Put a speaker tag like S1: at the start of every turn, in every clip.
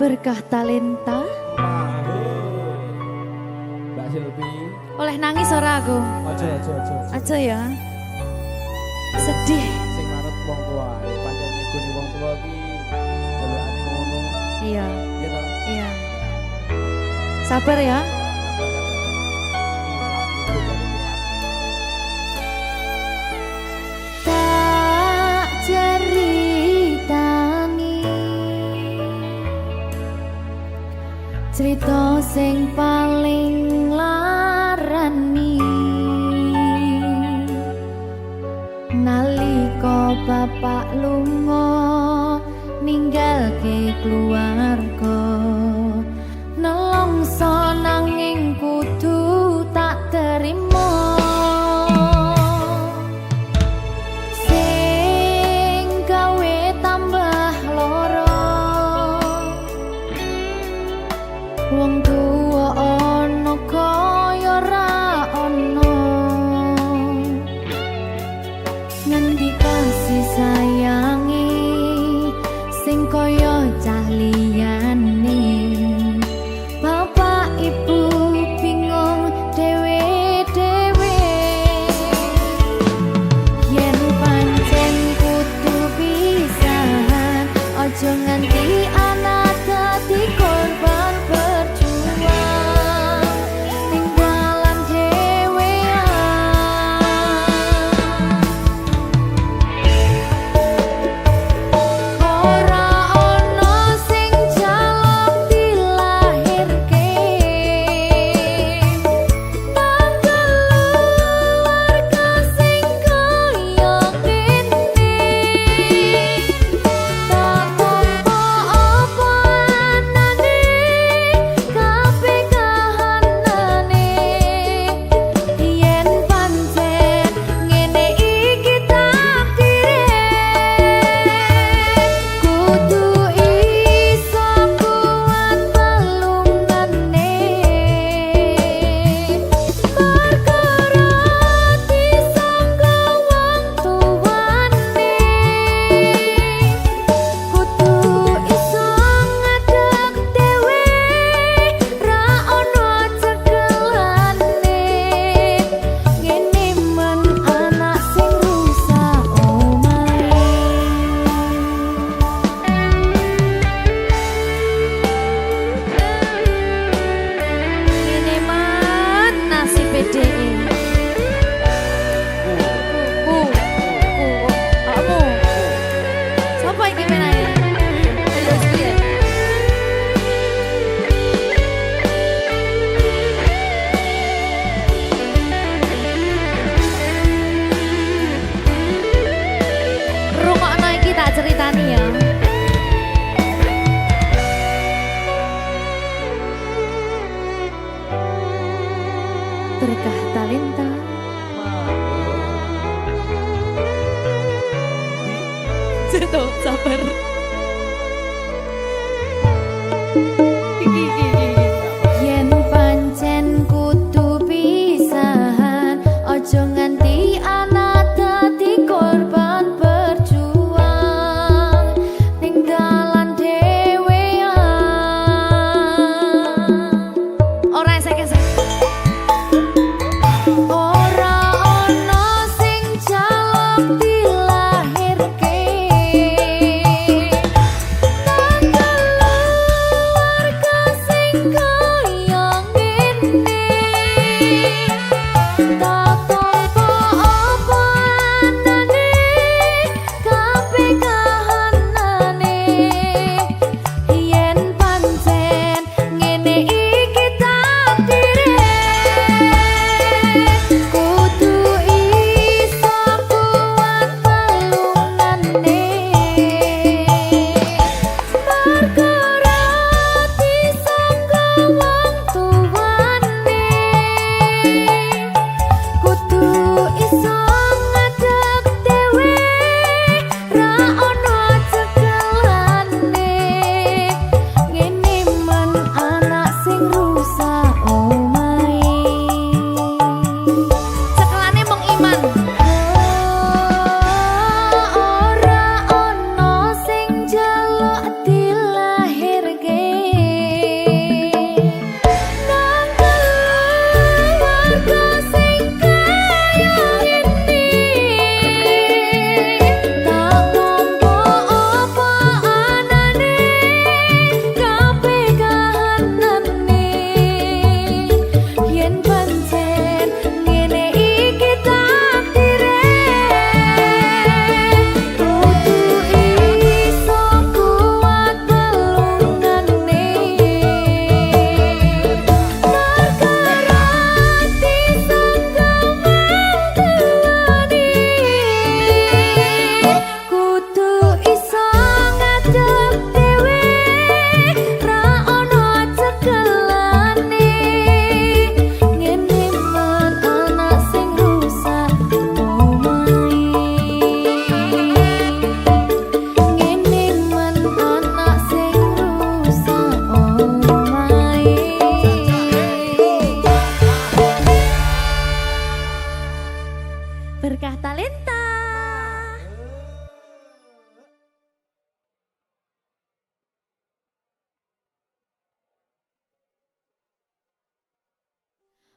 S1: berkah talenta.
S2: Mbak Silvi.
S1: Oleh nangis ora aku? Aja ya. Sedih.
S2: Sing manut wong tua, pancen ngegoni wong tua ki jelekane ngono.
S1: Iya.
S2: Iya toh?
S1: Iya. Sabar ya. Tak ceritani cerita sing paling larani nalika bapak lunga ninggalke keluarga nelongso nanging kudu tak terima sing gawe tambah loro wong tuwa ana kaya ra ana ngendi kasih sayangi sing kaya cah liyane bapak ibu bingung dewe-dewe yen pancen kudu pisahan aja nganti anak dadi korban berjuang ning dalan dhewean ora ana sing jaluk dilahirke nang keluarga sing kaya kene tak tampa apa anane kabeh kahanane yen pancen ngene iki takdire kudu iso kuat pelungane perkara disangka wong tuwane kudu iso ngadeg dhewe ra ono cekelane ngene men anak sing rusak omahe ngene man nasib dhewe kamu siapa iki menane ayo sih rungokno iki tak ceritani ya berkah talenta Ceto, sabar. Yen pancen kudu pisahan, ojo nganti anak dadi korban berjuang ning dalan dhewean. Ora esek-esek. Ora ono sing jaluk dilahirke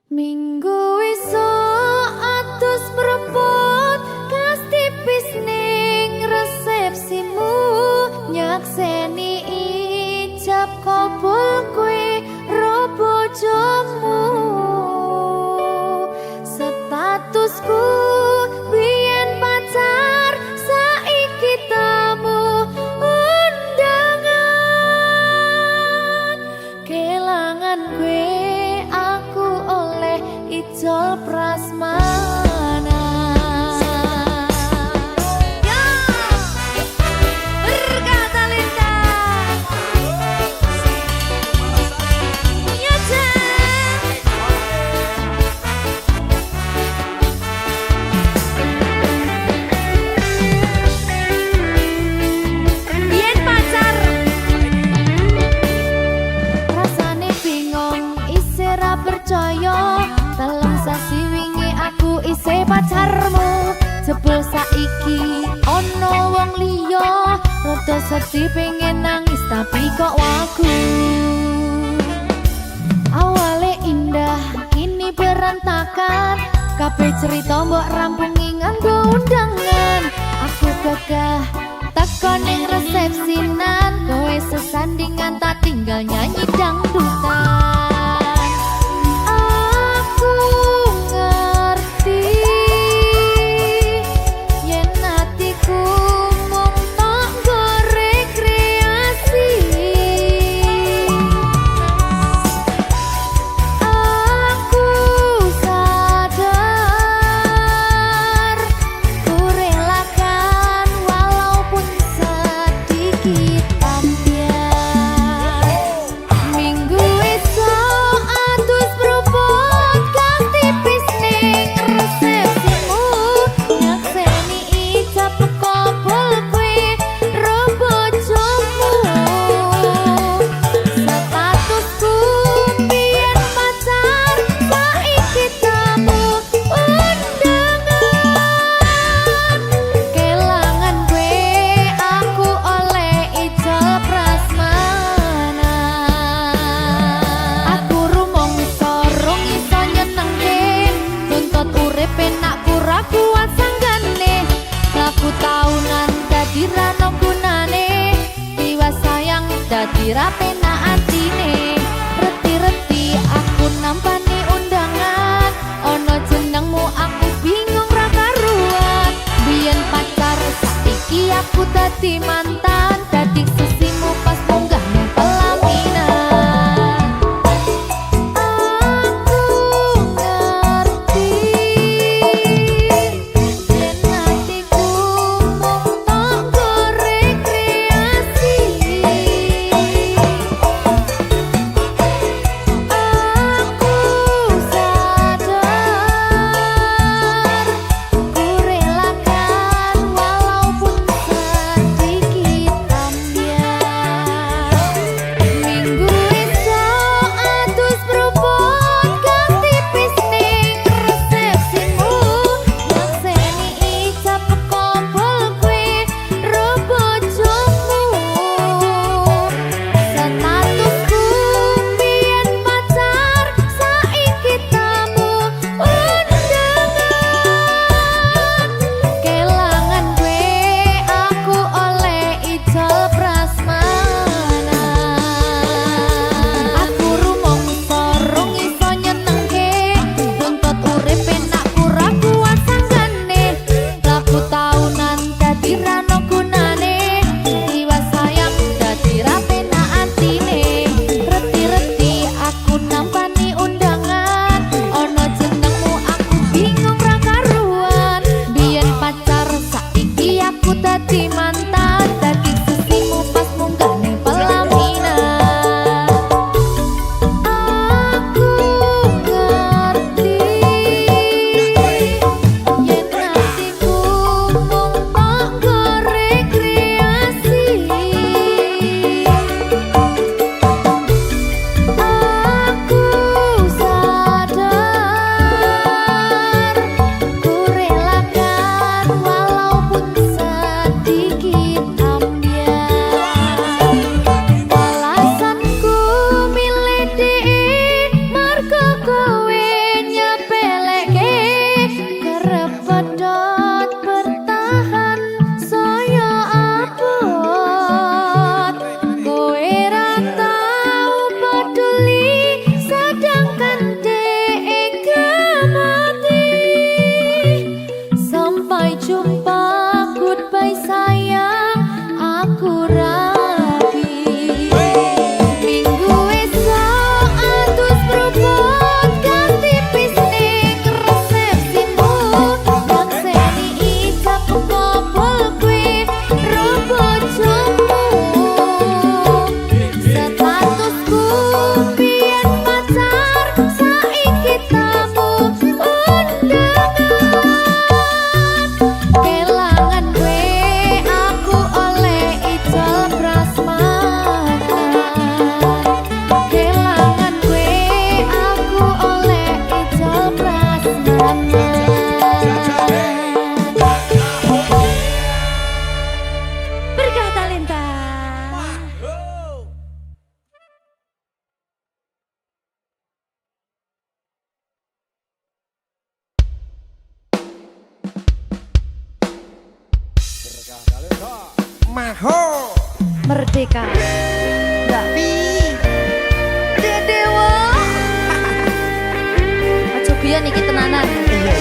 S1: Minggu esuk atus mrepot kas tipis ning resepsimu nyakseni ijab kabul kowe ro bojomu statusku biyen pacar saiki tamu undangan kelangan kowe aku oleh ijol prasmana ya berkata Linda ya biyen pacar rasane bingung isih ra percaya dalam sasi wingi aku isih pacarmu jebul saiki ono wong liya rada sedih pengen nangis tapi kok wagu awale indah kini berantakan kabeh cerita mbok rampungi nganggo undangan aku gagah teko ning resepsinan kowe sesandingan tak tinggal nyanyi dangdutan aku ngerti yen atiku mung tok nggo rekreasi aku sadar ku relakan walaupun sedikit ambiar minggu esok atus propot kang tipis ning resepsimu nyakseni ijab kabul kowe ro bojomu statusku biyen pacar saiki tamu undangan kelangan kowe aku oleh ijol prasmana aku rumangsa rong iso nyenengke tuntut urip enak ora kuat sanggane aku taunan dadi ra ono gunane diwa sayang dadi ra penak atine reti-reti aku nampani undangan ono jenengmu aku bingung ra karuan biyen pacar saiki aku dadi mantan dadi sesimu pas munggah ning pelaminan aku ngerti yen atiku mung tok nggo rekreasi
S3: Maho
S1: Merdeka. Mbak Pi. Dewa. Aja biyen iki tenanan.
S3: iya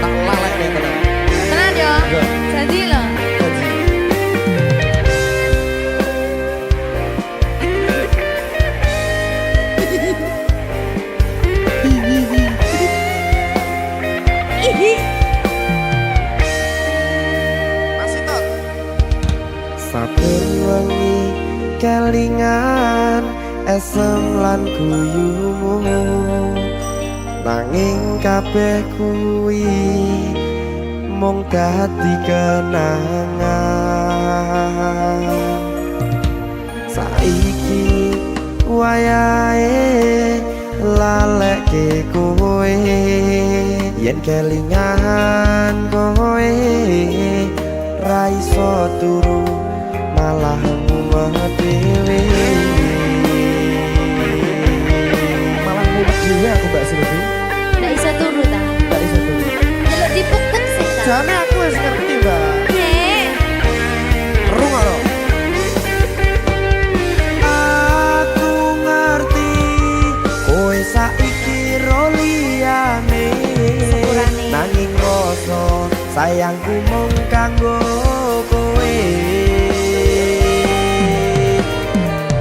S3: tak lalek nih tenan
S1: Tenan yo.
S3: Iya.
S1: Janji lho.
S3: masih tot saben wengi kelingan esem lan guyumu nanging kabeh kuwi mung dadi kenangan saiki wayahe lalekke kowe yen kelingan kowe ra iso turu malah mumet dhewe malah mumet dhewe aku Mbak Silvi
S1: Ndak iso turu ta.
S3: gak iso turu
S1: Delok dipuktek sih ta.
S3: jane aku wis ngerti Mbak
S1: Nek.
S3: rungokno aku ngerti kowe saiki ro liyane
S1: Sepurane.
S3: nanging rasa sayangku mung kanggo kowe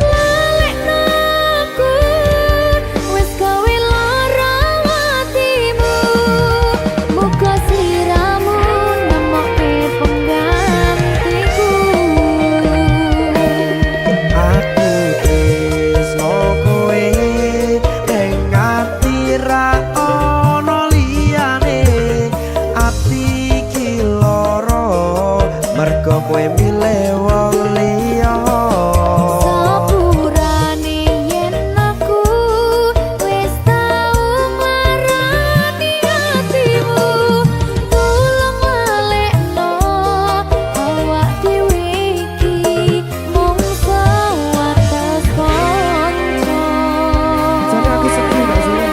S1: Lalekno aku wis gawe lara atimu. Muga siramu nemokke penggantiku.
S3: aku tresno kowe ning ati ra ono liyane ati iki lara mergo kowe milih wong liya
S1: Sepurane yen aku wis tau marani atimu. Tulung lalekno awak dhewe iki mung sewates kanca.
S3: jane aku sedih Mbak Silvi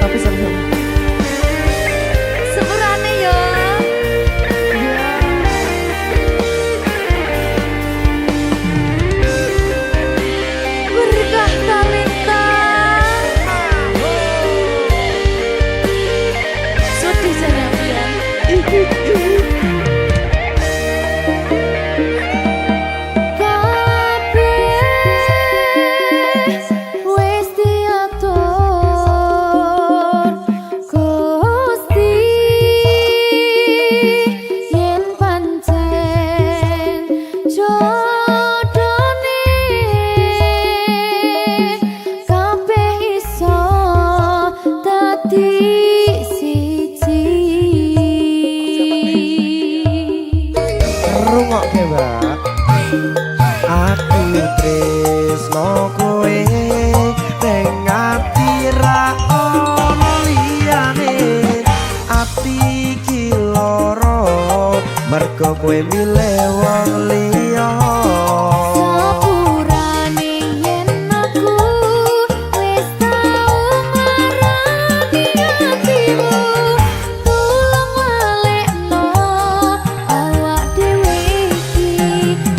S1: Tapi
S3: seneng
S1: sepurane yo. Berkah talenta. Sedih jane aku ya. Kabeh wis diatur Gusti yen pancen jodone kabeh iso dadi siji.
S3: rungokke Mbak aku tresno kowe ning ati ra ono liyane ati iki lara mergo kowe milih wong liya
S1: Sepurane yen aku wis tau marani atimu. Tulung lalekno awak dhewe iki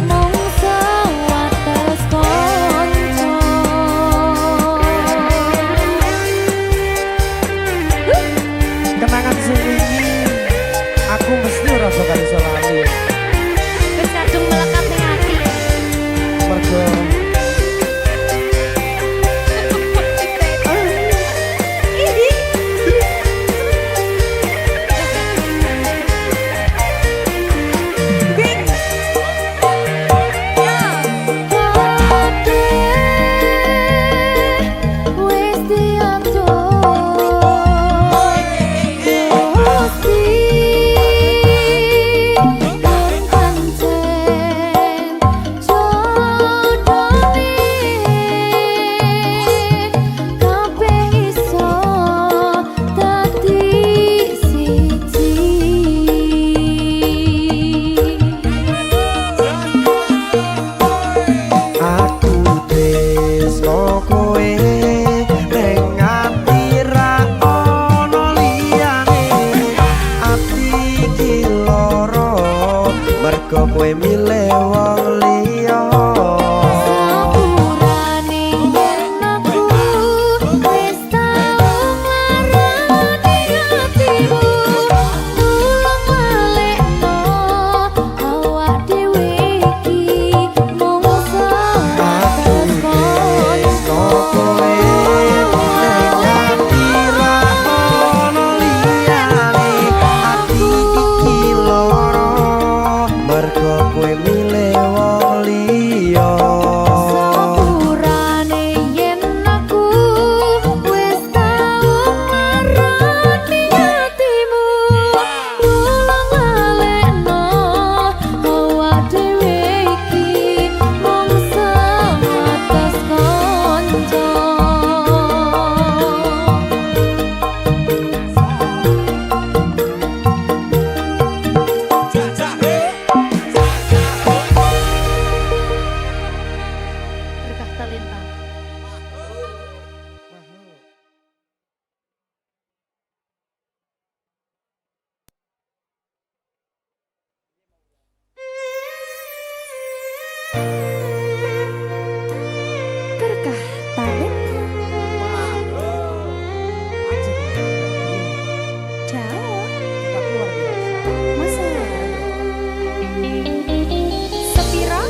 S1: mung sewates kanca.
S3: kenangan sing wingi aku mesti ora bakal iso lali
S1: Wis kadung melekat talenta.
S4: Berkah talenta Jawa
S2: Kita keluar biasa.
S4: masa Sepiro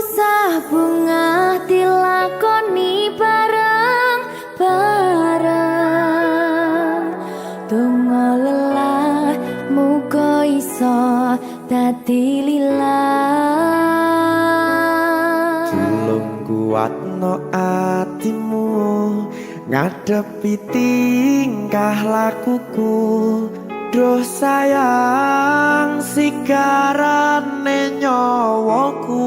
S1: Susah bunga dilakoni bareng-bareng. Donga lelah muga iso dadi lillah.
S3: Tulung kuatno atimu ngadepi tingkah lakuku. Duh sayang sigarane nyawaku.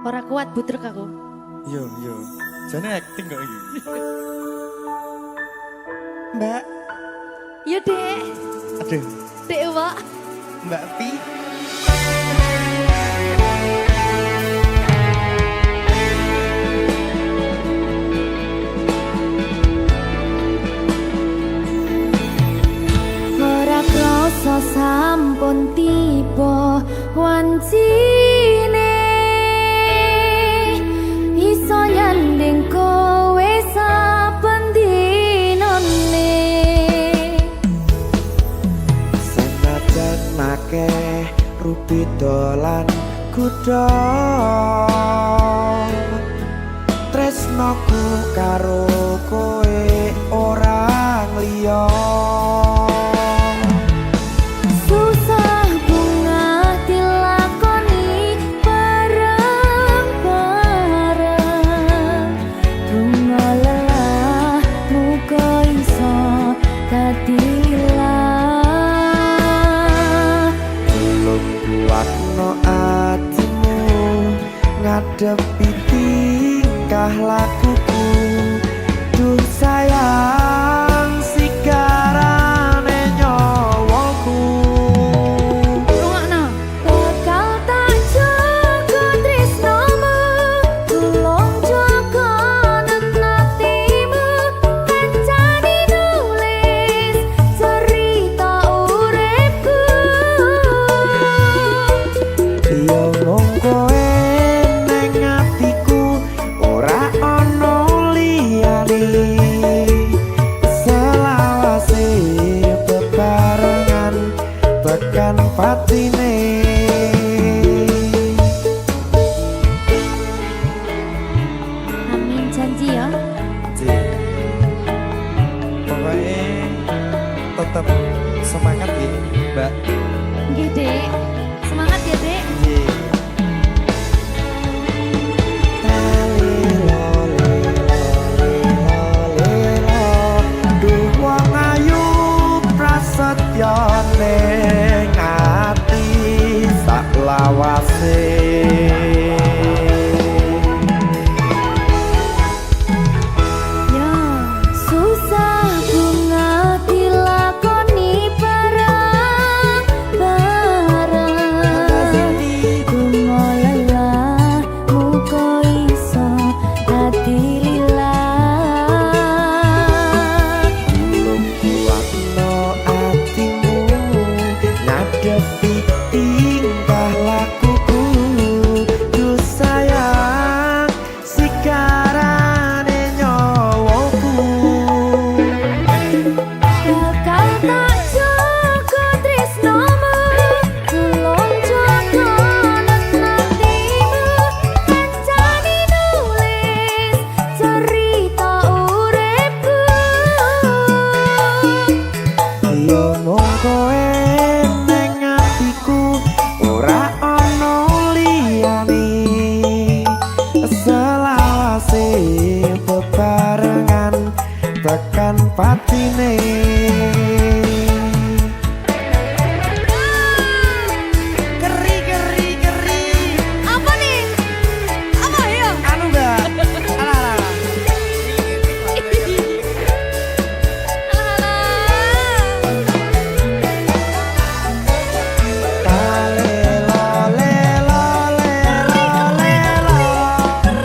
S1: Ora kuat butrek aku.
S3: Yo. Jane acting kok iki. Mbak,
S1: Ya dek,
S3: aduh,
S1: dek Wak.
S3: Mbak Pi.
S1: Ora krasa sampun tiba wancine iso nyanding kowe saben dinane.
S3: Senajan akeh rupi dolan kuda, tresnoku karo kowe orang liya.
S1: Susah bunga dilakoni bareng-bareng. Donga lelah muga iso dadi lillah.
S3: Tulung kuatno atimu ngadepi tingkah lakuku. Duh sayang sigarane nyawaku.
S1: Rungokno. Bakal tak jaga tresnomu, tulung jaga nenatimu. Kancane nulis cerita uripku.
S3: Yo mung kowe neng atiku, ora ono liyane. Selawase bebarengan tekan patine.
S1: Amin janji ya.
S3: Pokoknya tetap semangat ya, Mbak.
S1: Nggih, Dek. Semangat ya, Dek.
S3: Duh wong ayu prasetyo ning ati sak lawase.
S1: Ya, susah bunga dilakoni bareng-bareng. Donga lelah muga iso dadi lillah.
S3: Tulung kuatno atimu ngadepi tingkah lakuku. Duh sayang sigarane nyawaku.
S1: Bakal tak jaga tresnomu, tulung jaga nenatimu. Kancane nulis cerita uripku.
S3: Yo mung kowe neng atiku, ora ono liyane. Selawase bebarengan tekan patine. Keri.
S1: Apa nih? Apa ya?
S3: Anu Mbak, alah.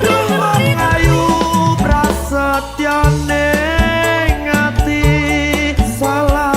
S3: Duh wong ayu prasetyo ning ati salah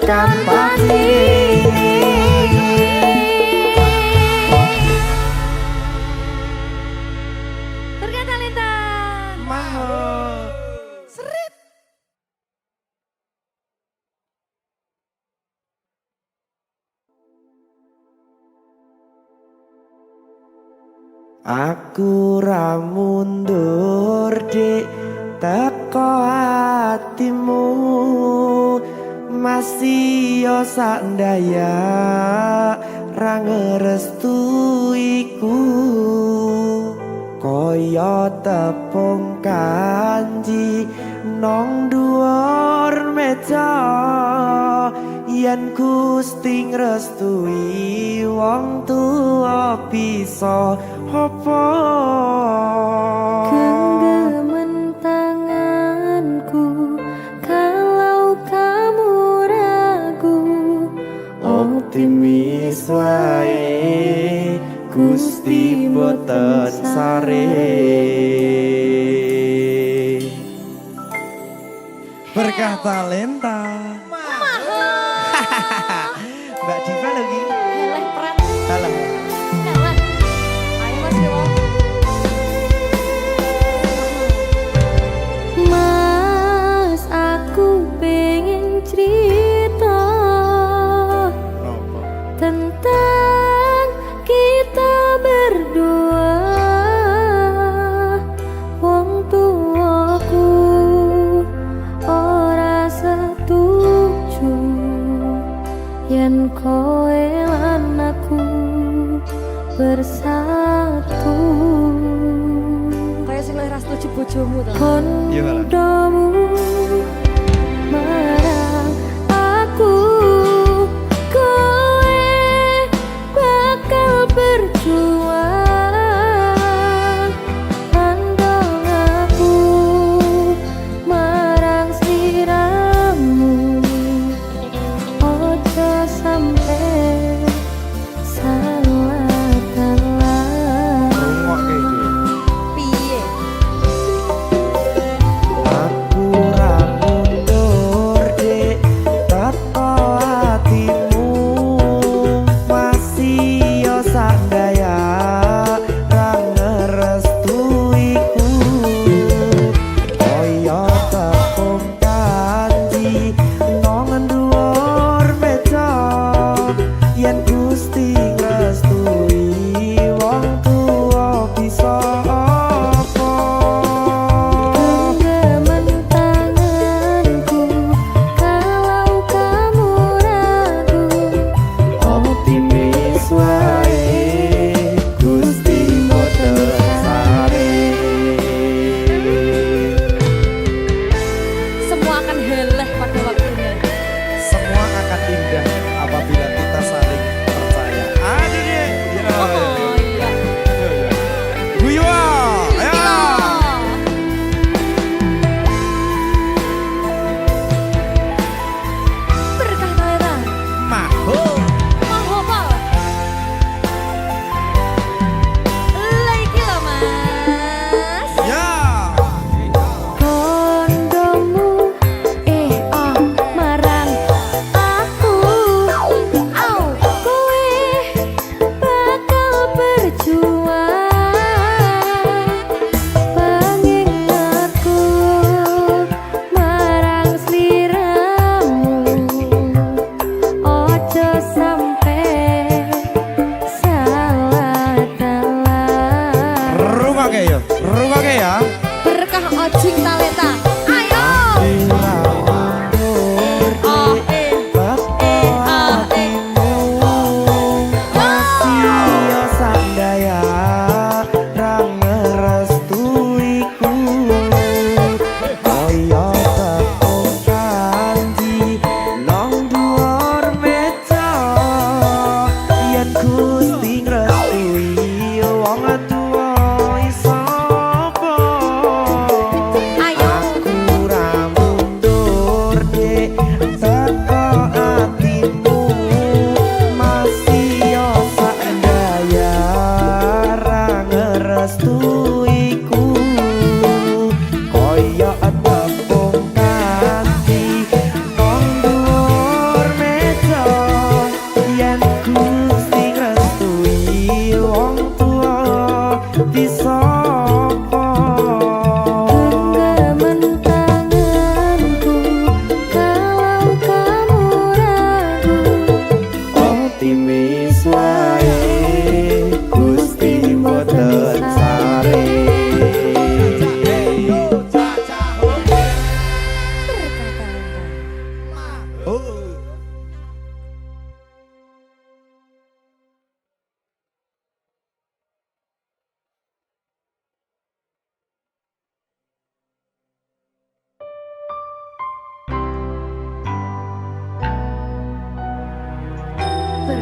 S3: tekan pati.
S1: Berkat Talenta.
S3: Mahal. Serit. Aku ra mundur dik teko hatimu, masih yo sak ndaya ra ngrestuiku. Kaya tepung kanji nong dhuwur meja, yen Gusti ngrestui wong tuwa bisa apa?
S1: Genggaman tanganku kalau kamu ragu.
S3: Optimis wae Gusti boten sare. Berkah talenta. Mbak Diva lagi.
S1: Eleh pret.
S3: Salah.
S1: Eleh. Ayo Mas Dewo. Mas, aku pengen cerita tentang kita berdua. Wong tuaku ora setuju yen koe lan aku bersatu.
S4: Kayak sing lek ras setuju bojomu to.
S1: Kondomu marang aku, koe bakal berjuang. Andong aku marang sliramu, ojo sampe salah dalan.
S3: Rungok iki.
S4: Piye?
S3: Aku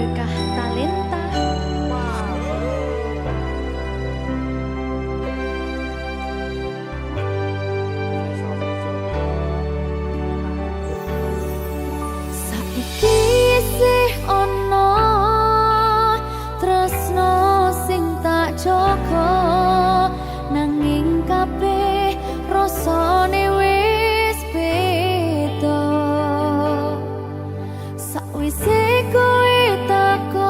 S1: berkah talenta. Saiki isih ono tresno sing tak jaga, nanging kabeh rasane wis beda. Sakwise kowe teko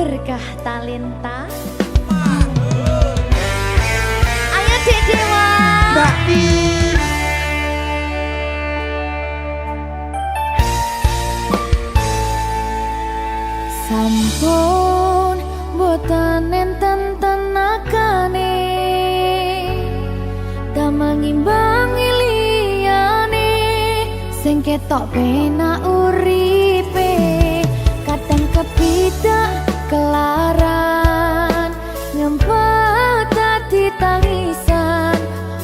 S1: berkah talenta. Ayo Dek Dewa.
S3: Mbak Nin.
S1: Sampun boten enten tenagane damel ngimbangi liyane sing ketok penak uripe kadang kepidak kelaran ngempet dadi tangisan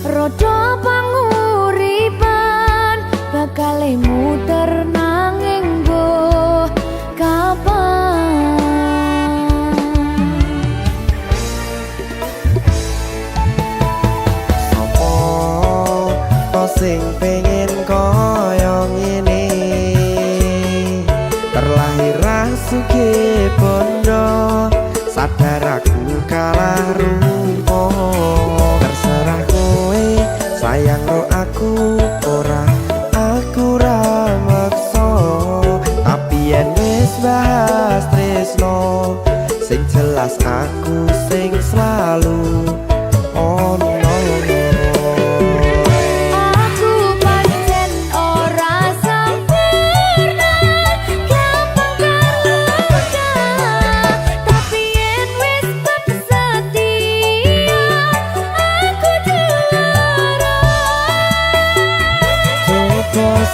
S1: rodo panguripan bakal muter nanging boh kapan.
S3: Sing pengen koyo ngene terlahir sugih bondo sadar aku kalah rumpo terserah kowe sayang ro aku ora aku ra maksa tapi yen wis bahas tresno sing jelas aku sing selalu ono.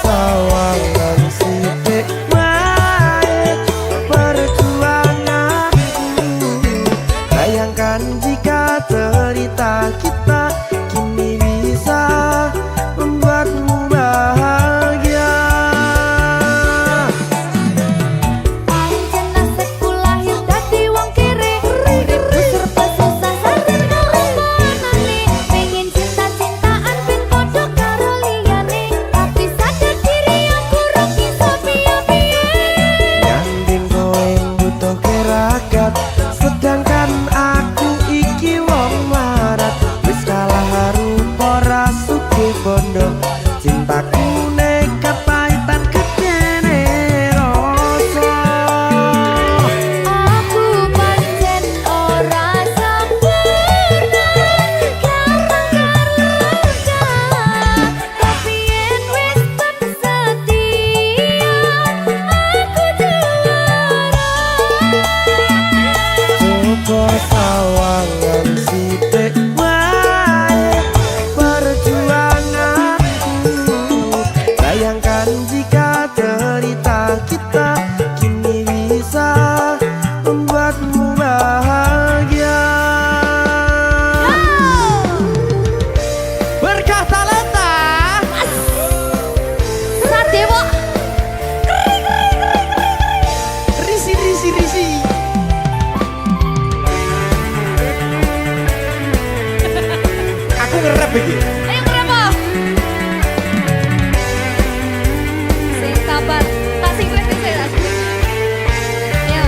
S3: Sawangan sithik wae perjuanganku bayangkan jika cerita kita kini bisa membuatmu bahagia.
S1: Pancen nasibku lahir dadi wong kere uripku serba susah sadar karo panane pengen cinta-cintaan ben padha karo liyane tapi sadar diri aku ora bisa piye-piye
S3: Nyanding kowe butuh keragat sedangkan aku iki wong marat wis kalah rupa ra sugih bondo cintaku nekat pahitan gedene rasa.
S1: aku pancen ora sempurna gampang tapi yen wis setia aku juara.
S3: Coba sawangan sithik wae perjuanganku bayangkan jika cerita kita kini bisa membuatmu bahagia. Berkah talenta
S1: Sadewo
S3: risi. Aku ngerep iki.
S1: ayo berapa? Sing sabar, tak sing kritis ya. Ayo.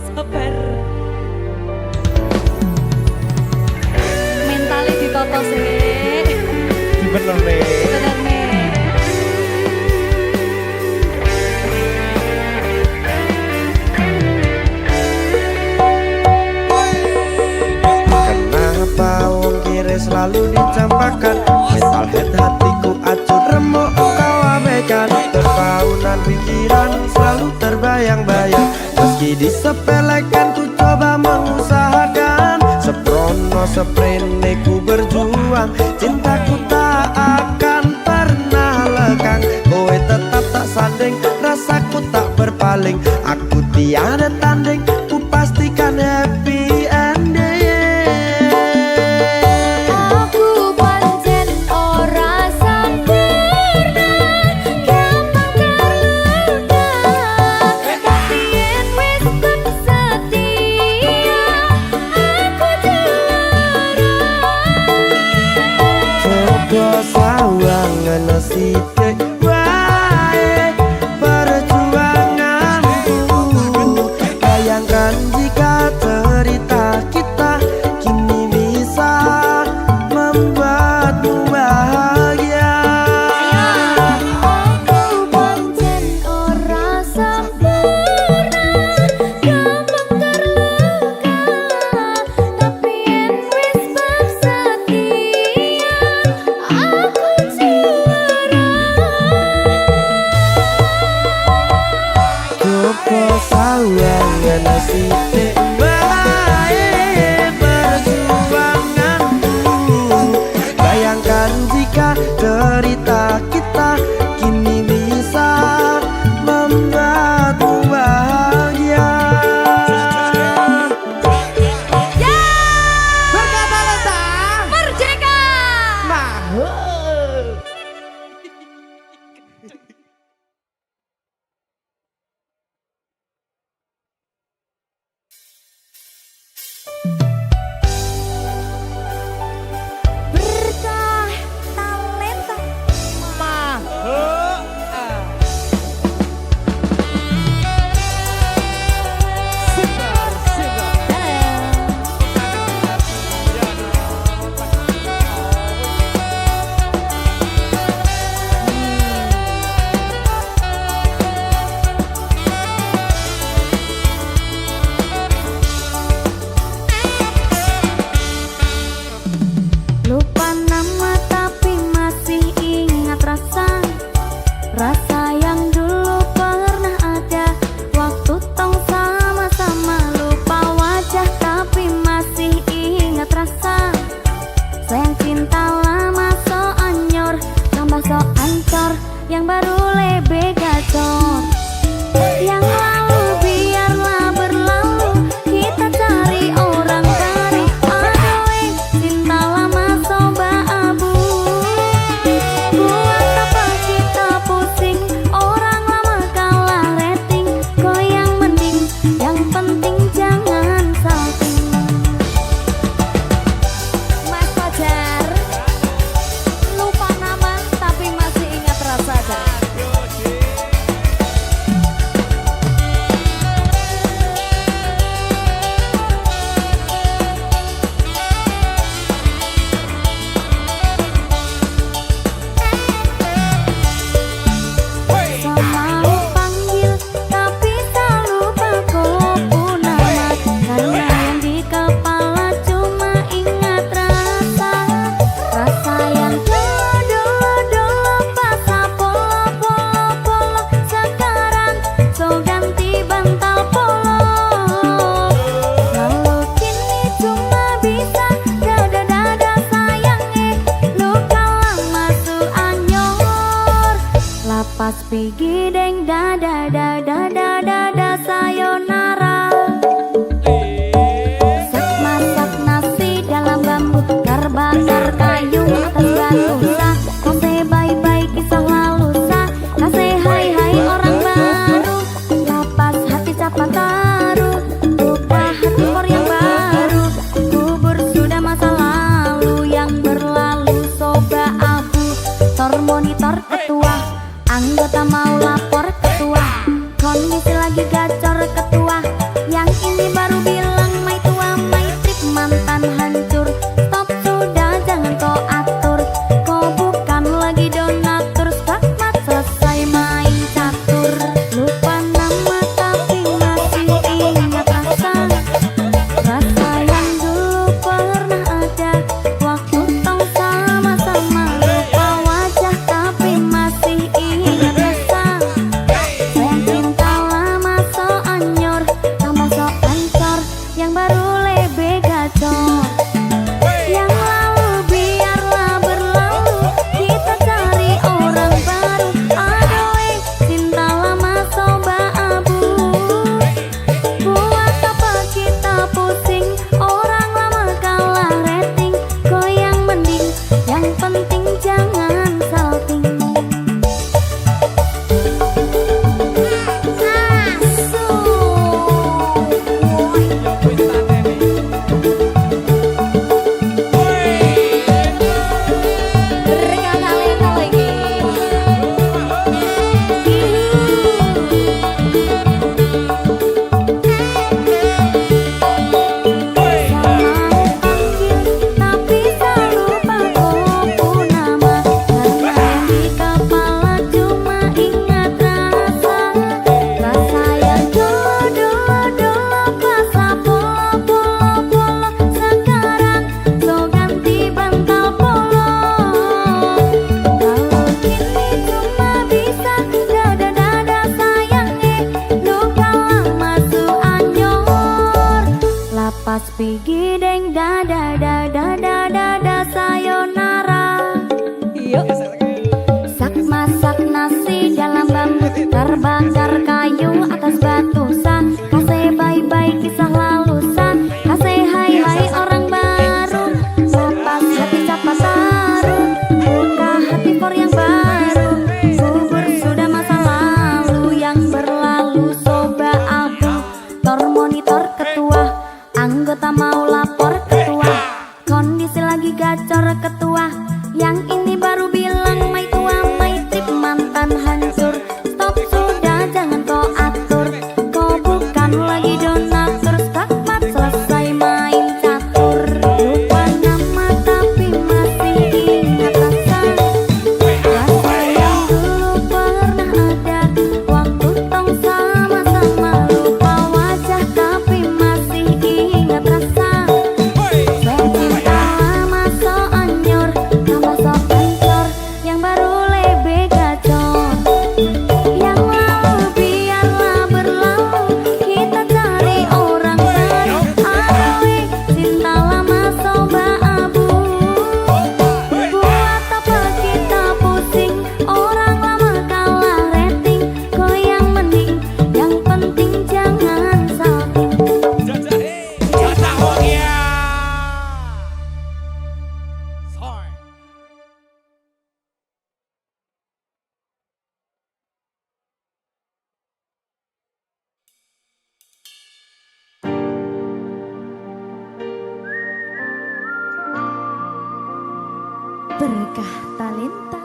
S1: Sabar. Mentalnya ditoto sih.
S3: Bener nih.
S1: Bener nih.
S3: Kenapa wong kiri selalu dicampakkan mental head hatiku acur remuk kau abaikan terpaunan pikiran selalu terbayang-bayang meski disepelekan ku coba mengusahakan seprono seprene ku berjuang cintaku tak akan pernah lekang kowe tetap tak sanding rasaku tak berpaling aku tiada tanding ku pastikan happy ending.
S1: Aku pancen ora sempurna gampang terluka tapi yen wis setia aku juara.
S3: Coba sawangan sithik wae perjuanganku bayangkan jika cerita kita kini bisa membuatmu bahagia. cerita kita kini bisa membuatmu bahagia.
S1: Merdeka! Berkah talenta lupa nama tapi masih ingat rasa yang dulu pernah ada waktu tong sama-sama. Lupa wajah tapi masih ingat rasa sayang cinta lama so anyor tambah so ancor yang baru lebih gacor. Yang lalu biarlah berlalu kita cari orang baru. Aduh cinta lama soba abu buat apa kita pusing orang lama kalah rating goyang mending yang penting jangan salting. Mas Fajar lupa nama tapi masih ingat rasa kan? Selalu panggil tapi tak lupa kau nama karena yang di kepala cuma ingat rasa yang dulu pas polo sekarang so ganti bantal polo. Lalu kini cuma bisa dada sayang luka lama su anyor lapas pigi deng dada sayonara. Sak masak nasi dalam bambu bakar kayu atas batu sah kose bye-bye kisah lalu sah kase hai orang baru lapas hati capa taruh lupa hati for yang baru kubur sudah masa lalu yang berlalu soba abu tor monitor ketua anggota mau lapor ketua kondisi lagi gacor ketua yang ini baru bilang mai tua mai trip mantan hancur stop sudah jangan kau atur kau bukan lagi donatur skakmat selesai main catur. Lupa nama tapi masih ingat rasa yang dulu pernah ada waktu tong sama-sama. Lupa wajah tapi masih ingat rasa sayang cinta lama so anyor tambah so ancor yang baru lebih gacor. Yang lalu biarlah berlalu kita cari orang baru. Aduh cinta lama soba abu buat apa kita pusing orang lama kalah rating goyang mending yang penting jangan salting. Berkah talenta lagi. Tapi tak lupa kau nama karena yang di kepala cuma ingat rasa yang dulu pas polo sekarang so ganti bantal polo. Kalau kini cuma bisa dada sayang luka lama su anyor lapas pigi deng dada sayonara. Yuk berkah talenta.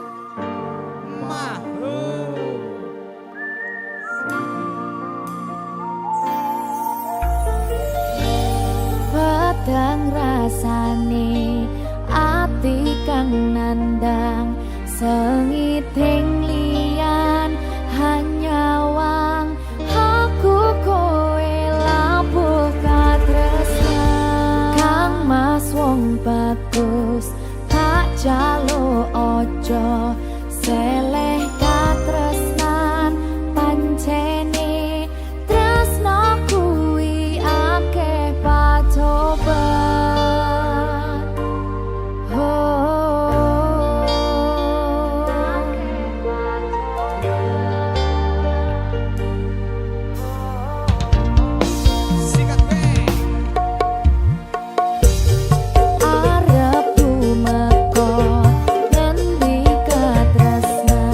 S1: Pedang rasane ati kang nandang sengiting liyan hanya wang aku kowe labuh katresnan kang mas wong bagus tak jalo ojo seleh katresnan pancene tresno kuwi akeh pacoban arep tumeka ngendi katresnan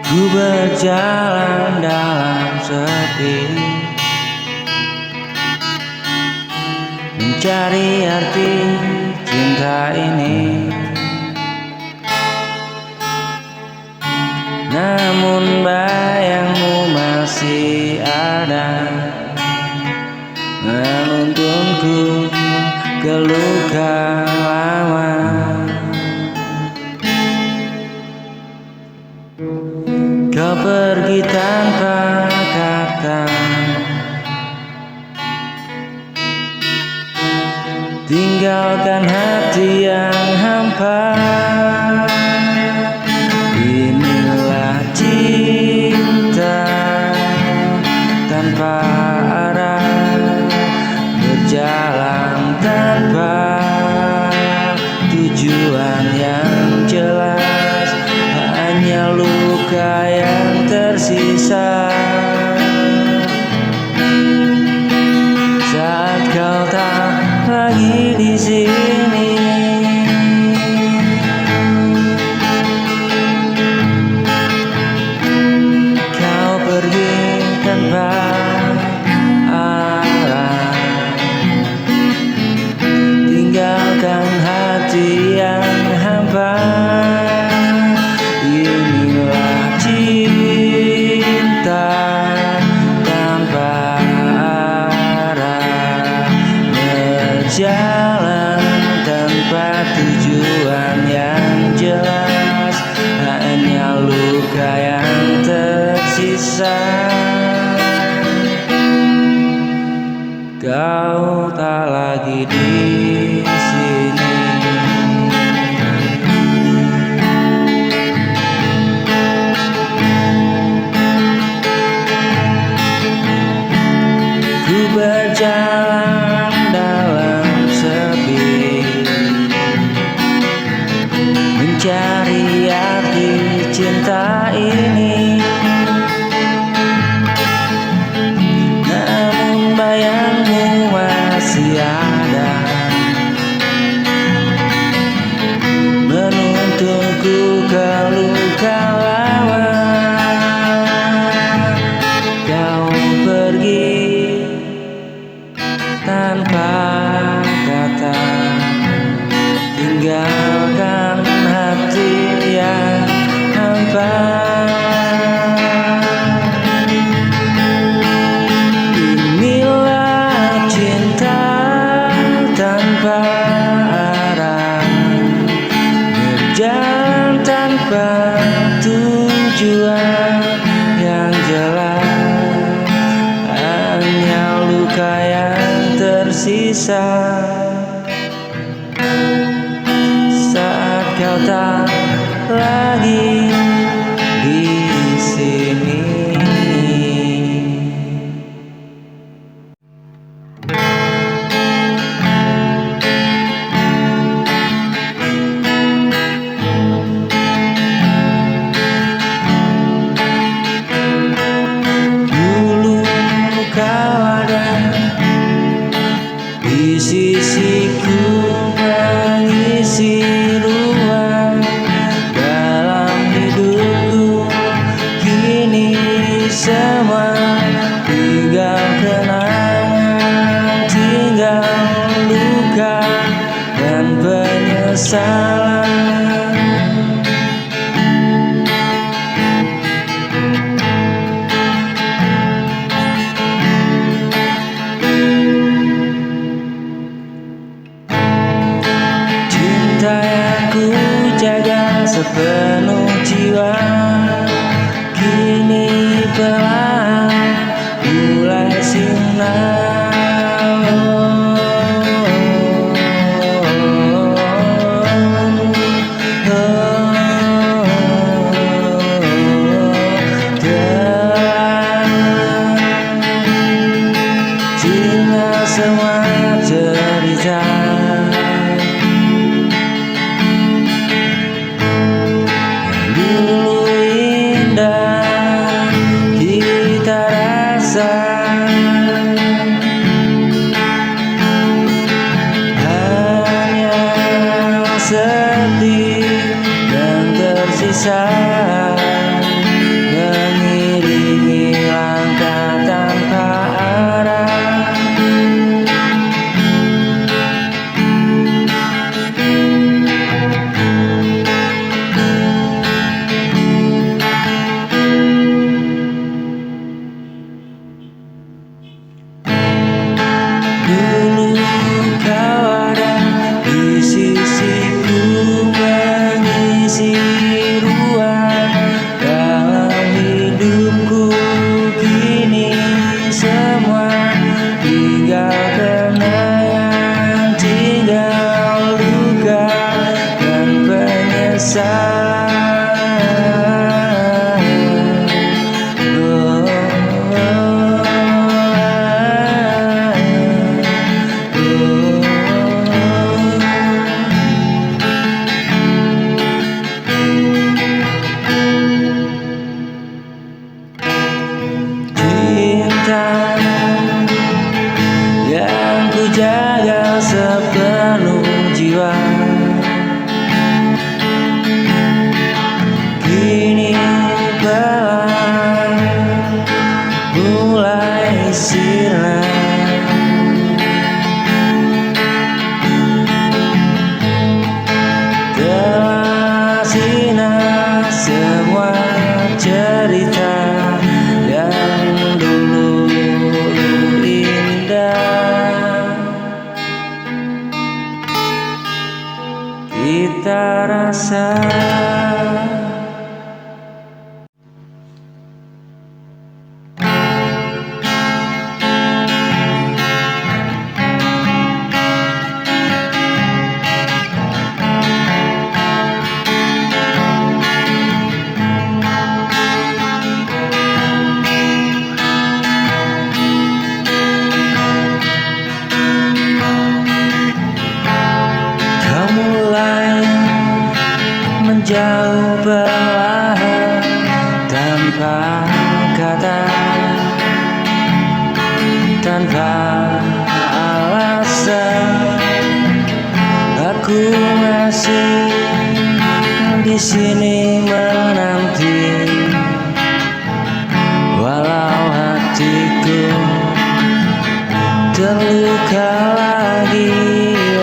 S5: Ku berjalan dalam sepi, mencari arti cinta ini. Namun bayangmu masih ada, menuntunku ke luka lama. Kau pergi tanpa kata, tinggalkan hati yang hampa. Inilah cinta tanpa arah, berjalan tanpa tujuan yang jelas, hanya luka yang tersisa. Saat kau tak lagi di sini, kau pergi tanpa arah, tinggalkan hati yang hampa. Inilah cinta tanpa arah, berjalan tanpa tujuan yang jelas, hanya luka yang tersisa. Kau tak lagi di sini. Ku berjalan dalam sepi, mencari arti cinta ini. Namun bayangmu masih ada, menuntunku ke luka lama. Kau pergi tanpa kata, tinggalkan hati yang hampa. Inilah cinta tanpa arah, berjalan tanpa tujuan yang jelas, hanya luka yang tersisa. Saat kau tak lagi di sini. Dulu kau ada di sisiku, mengisi ruang dalam hidupku. Kini semua tinggal kenangan, tinggal luka dan penyesalan. Cinta yang ku jaga sepenuh jiwa, kini perlahan mulai sirna. Tinggal semua cerita dulu indah, kini tanpa kata, tanpa alasan. Aku masih di sini menanti, walau hatiku terluka lagi.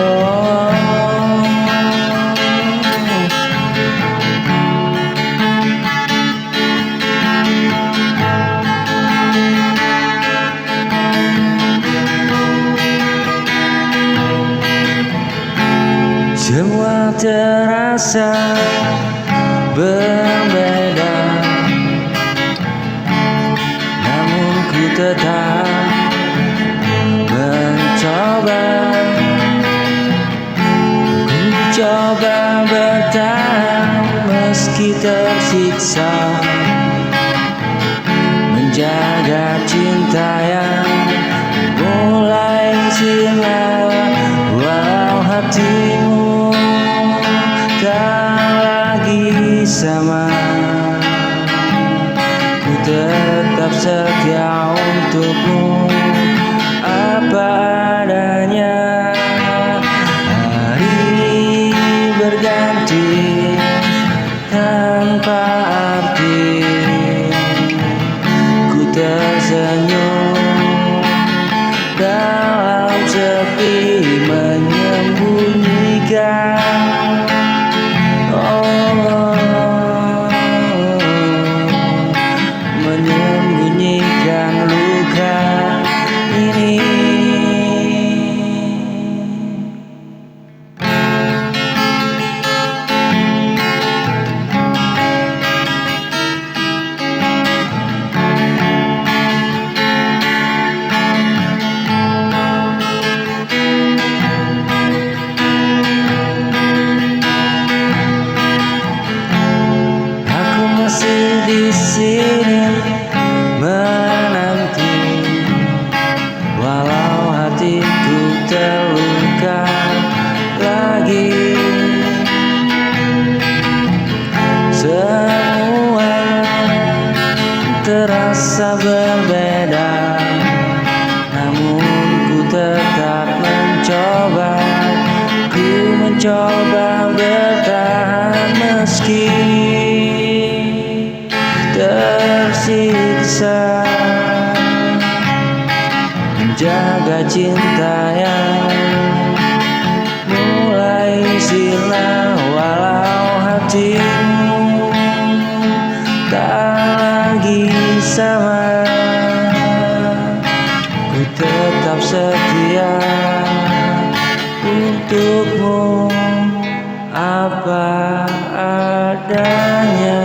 S5: Oh, semua terasa berbeda, namun ku tetap mencoba. Ku coba bertahan meski tersiksa, menjaga cinta yang mulai sinar, walau hatimu tak lagi sama. Ku tetap setia untukmu apa adanya. Hari berganti tanpa arti, ku tersenyum dalam sepi menyembunyikan. Oh, menyembunyikan luka ini. Aku masih di sini menanti, walau hatiku terluka lagi. Semua terasa berbeda, namun ku tetap mencoba. Ku mencoba bertahan meski tersiksa, menjaga cinta yang mulai sinar, walau hatimu tak lagi sama. Ku tetap setia untukmu apa adanya.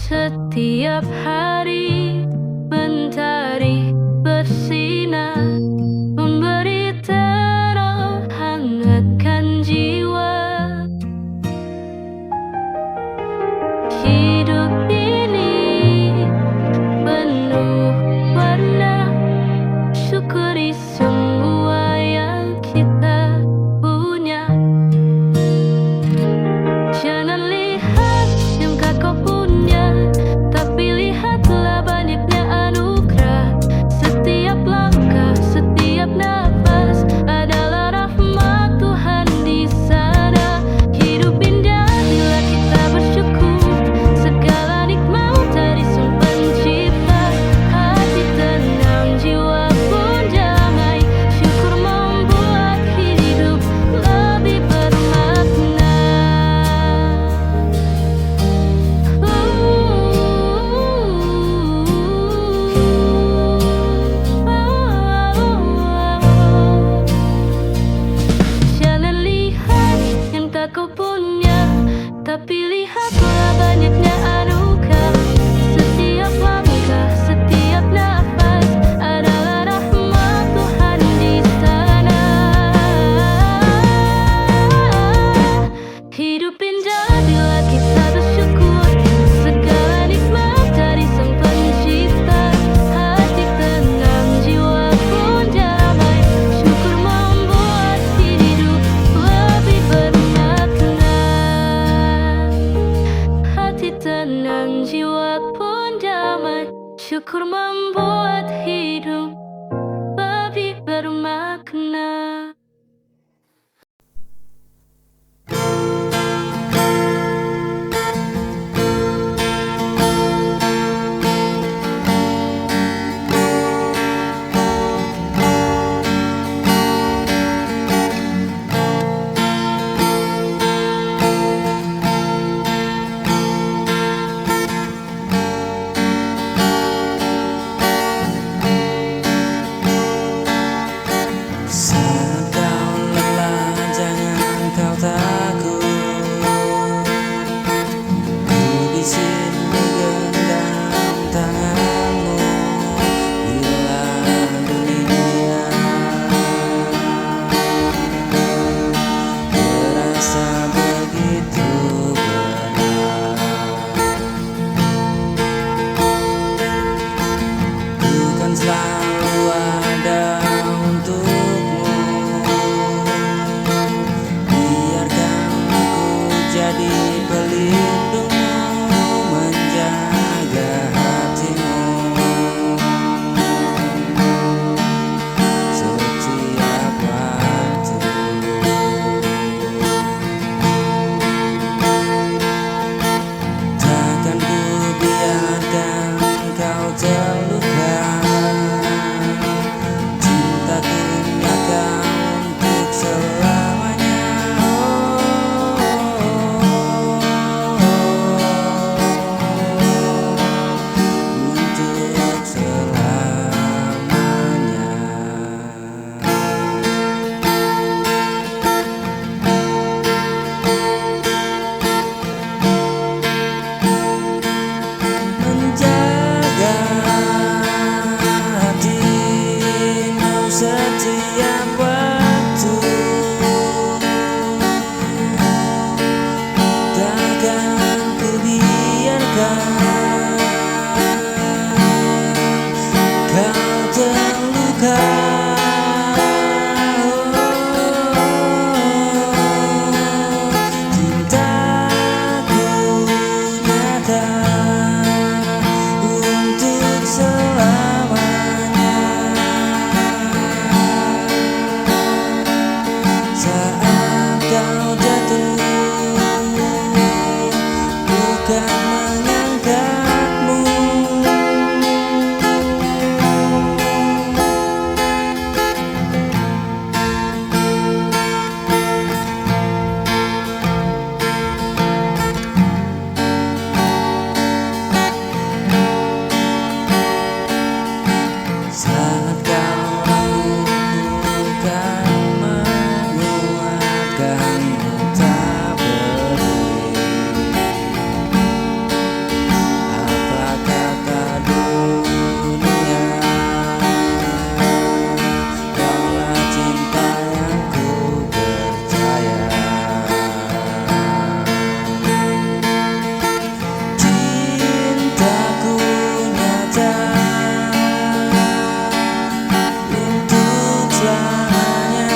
S6: Setiap hari mentari bersinar, memberi terang hangatkan jiwa. Hidup ini penuh warna, syukuri semua yang kita punya. Jangan lihat yang kau punya, tapi lihatlah dan jiwa pun damai. Syukur membuat hidup lebih bermakna.
S5: Saat kau lelah jangan kau takut, ku di sini genggam tanganmu. Bila dunia terasa begitu berat, ku kan selalu ada untukmu. Biarkan aku jadi pelindungmu, menjaga hatimu setiap waktu. Takkan ku biarkan kau terluka. Cintaku nyata untuk selamanya. Untuk selamanya. Menjaga hatimu setiap waktu. Takkan ku biarkan kau terluka. Cintaku nyata untuk selamanya. Saat kau jatuh, bukan mengangkatmu. Saat kau rapuh, bukan menguatkanmu. Tak peduli apa kata dunia, kaulah cinta yang ku percaya. Cintaku nyata untuk selamanya.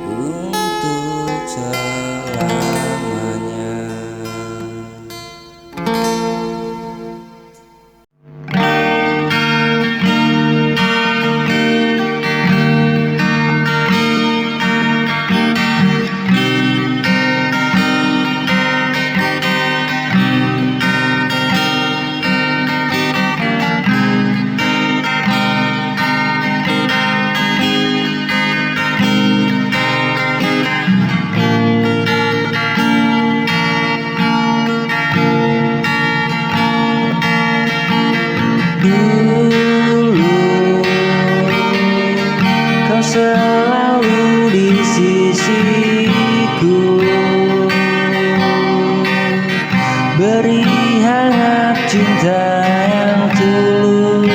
S5: Untuk selamanya. Dulu kau selalu di sisiku, beri hangat cinta yang tulus.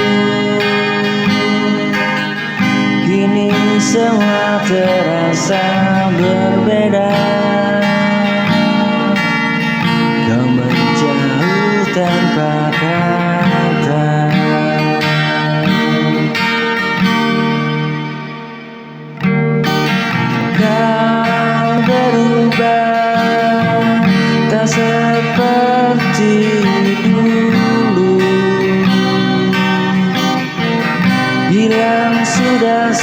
S5: Kini semua terasa berbeda. Kau menjauh tanpa kata.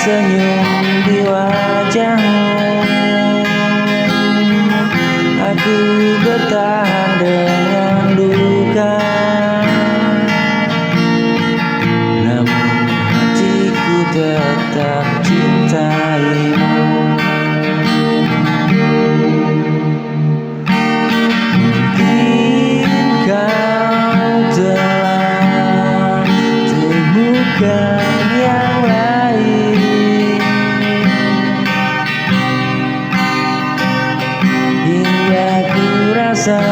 S5: senyum di wajahmu. Aku bertahan dengan duka, namun hatiku tetap cintaimu. Mungkin kau telah temukan yang lain, hingga ku rasa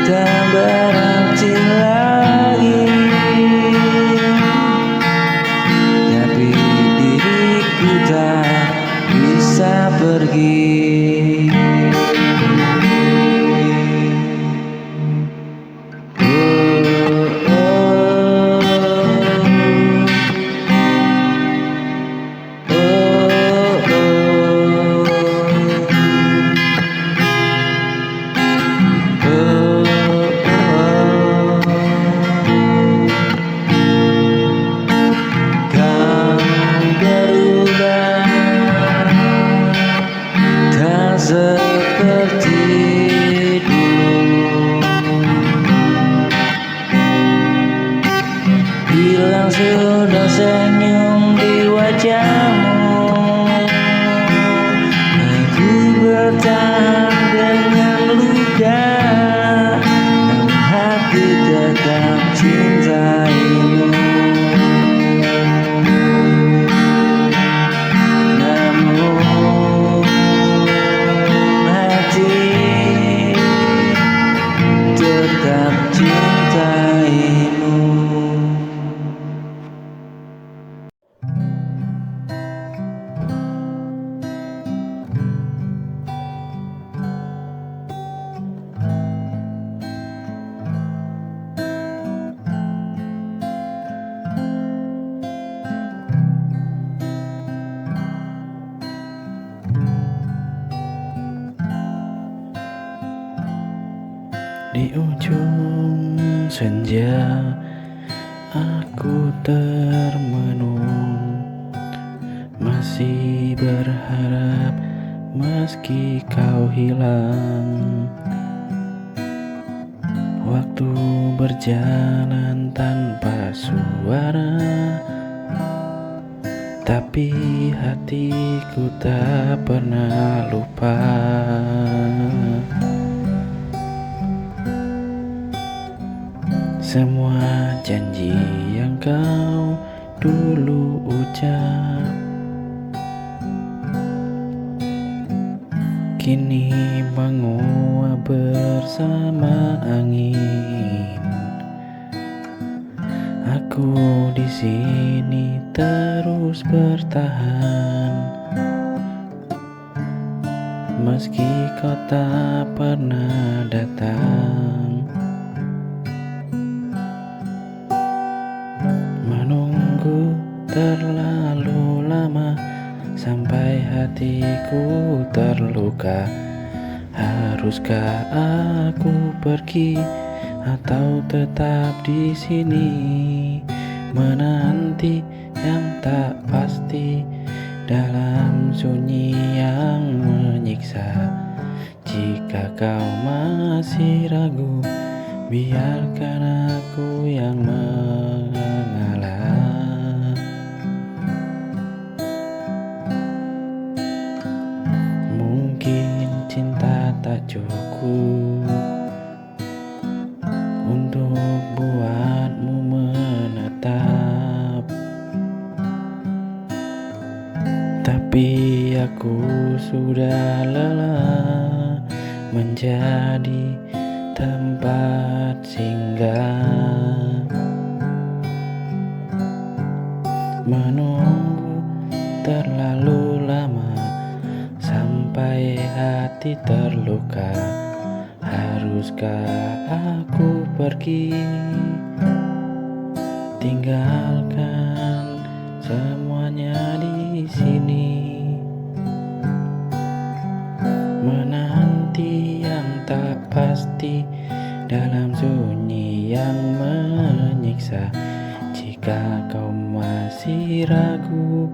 S5: tak berarti lagi. Tapi diriku tak bisa pergi. Seperti dulu, hilang sudah senyum di wajahmu. Aku bertahan dengan luka, namun hati tetap cintaimu. Tetap cintaimu. Di ujung senja aku termenung, masih berharap meski kau hilang. Waktu berjalan tanpa suara, tapi hatiku tak pernah lupa. Semua janji yang kau dulu ucap kini menguap bersama angin. Aku di sini terus bertahan, meski kau tak pernah datang. Menunggu terlalu lama sampai hatiku terluka. Haruskah aku pergi atau tetap di sini menanti yang tak pasti dalam sunyi yang menyiksa? Jika kau masih ragu, biarkan aku yang mengalah. Mungkin cinta tak cukup untuk buatmu menetap, tapi aku sudah lelah menjadi tempat singgah, menunggu terlalu lama sampai hati terluka. Haruskah aku pergi, tinggalkan semuanya di sini, menanti yang tak pasti dalam sunyi yang menyiksa? Jika Jika kau masih ragu,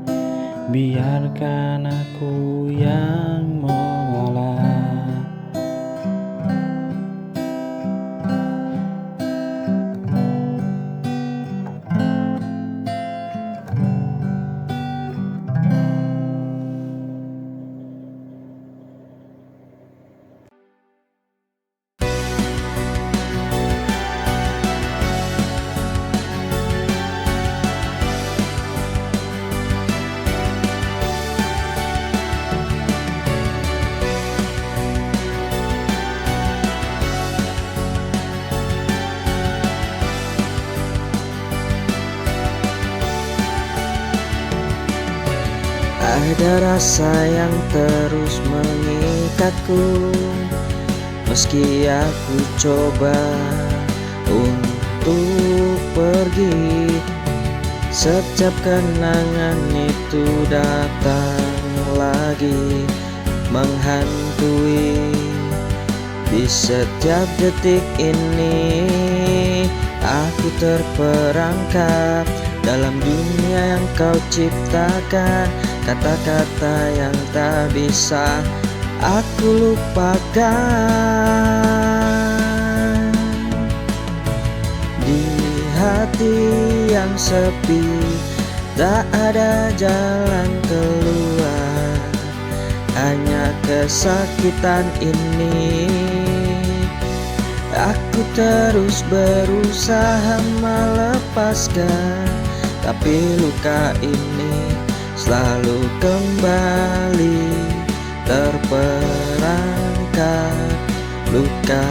S5: biarkan aku yang mengalah.
S3: Ada rasa yang terus mengikatku, meski aku coba untuk pergi. Setiap kenangan itu datang lagi, menghantui. Di setiap detik ini aku terperangkap dalam dunia yang kau ciptakan. Kata-kata yang tak bisa aku lupakan. Di hati yang sepi tak ada jalan keluar, hanya kesakitan ini. Aku terus berusaha melepaskan, tapi luka ini selalu kembali terperangkap luka.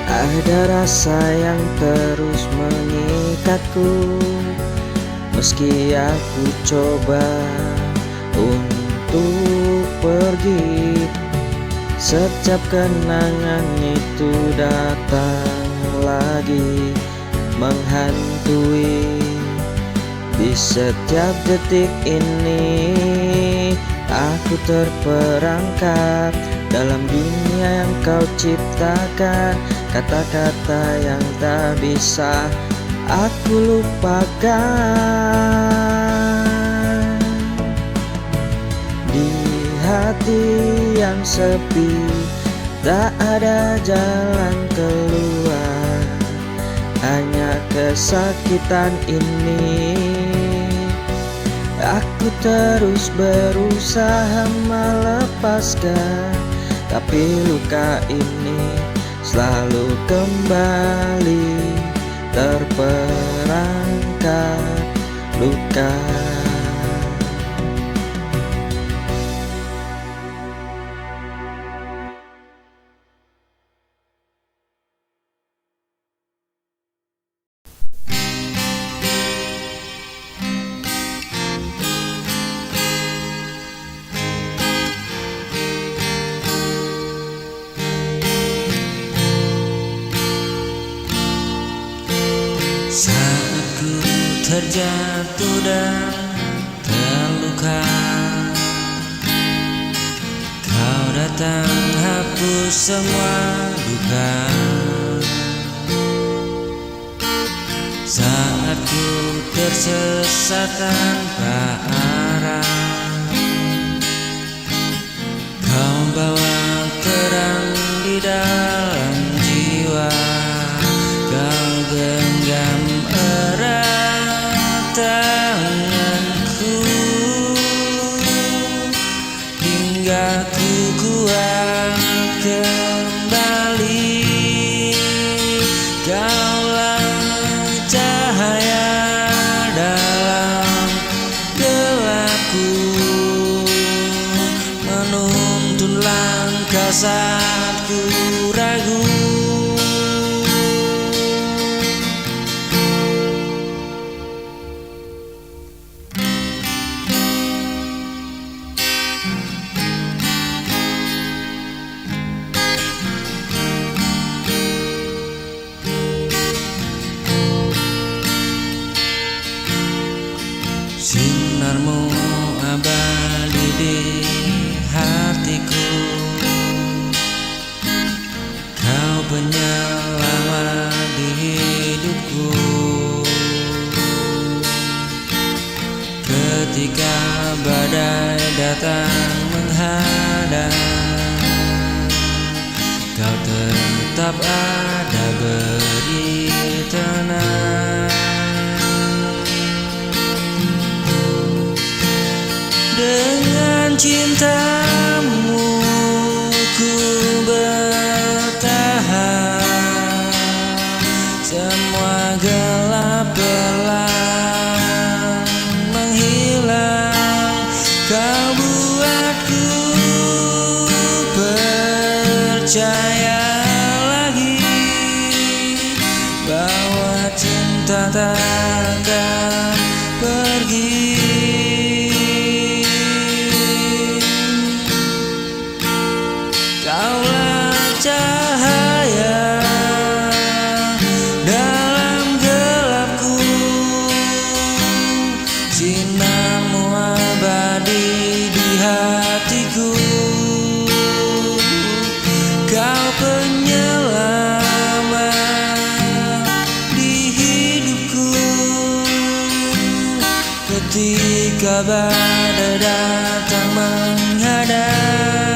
S3: Ada rasa yang terus mengikatku, meski aku coba untuk pergi. Setiap kenangan itu datang lagi, menghantui. Di setiap detik ini aku terperangkap dalam dunia yang kau ciptakan. Kata-kata yang tak bisa aku lupakan. Di hati yang sepi tak ada jalan keluar, hanya kesakitan ini. Aku terus berusaha melepaskan, tapi luka ini selalu kembali terperangkap luka.
S5: Saat ku terjatuh dan terluka, kau datang hapus semua duka. Saat ku tersesat tanpa arah, kau bawa terang di dalam jiwa. Kau genggam erat tanganku hingga ku kuat kembali. Kaulah cahaya dalam gelapku, menuntun langkah saat ku ragu. tetap ada beri tenang. Dengan cintamu ku bertahan, semua gelap perlahan menghilang. Kau buatku percaya lagi bahwa cinta takkan pergi. Kaulah cahaya dalam gelapku, sinarmu abadi di hatiku. Kau penyelamat di hidupku ketika badai datang menghadang.